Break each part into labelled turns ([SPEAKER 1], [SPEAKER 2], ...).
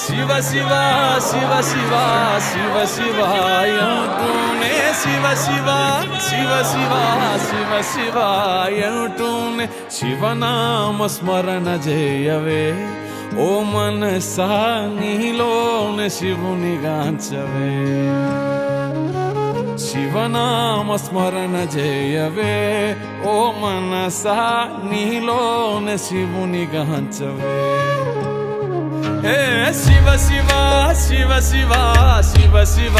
[SPEAKER 1] శివ శివ శివ శివ శివ శివ అంటూనే శివ శివ శివ శివ శివ శివ అంటూనే శివనామ స్మరణ చేయవే ఓ మనసా నీలోనే శివుని గాంచవే శివనామ స్మరణ చేయవే ఓ మనసా నీలోనే శివుని గాంచవే హే శివ శివ శివ శివ శివ శివ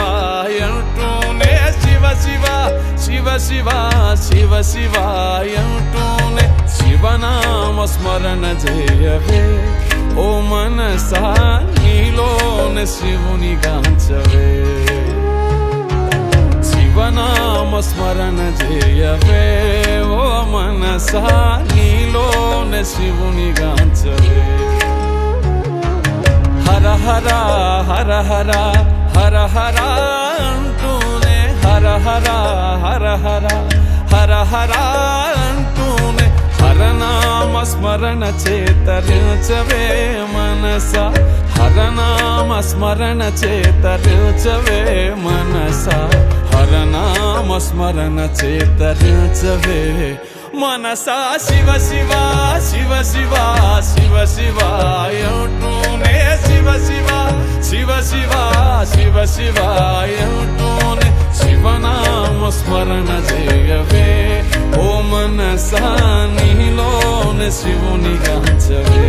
[SPEAKER 1] అంటూనే శివ శివ శివ శివ శివ శివ అంటూనే శివనామ స్మరణ చేయవే ఓ మనసా నీలోనే శివుని గాంచవే శివనామ స్మరణ చేయవే ఓ మనసా నీలోనే శివుని గాంచవే హర హర హర హర హర హర అంటూనే హర హర హర హర హర హర అంటూనే హరనామ స్మరణ చేతరించవే మనస హరనామ స్మరణ చేతరించవే మనస హరనామ స్మరణ చేతరించవే మనసా శివ శివ శివ శివ శివ శివ అంటూనే శివ శివ శివ శివ శివ శివ అంటూనే శివనామ స్మరణ చేయవే ఓ మనసా నీలోనే శివుని గాంచవే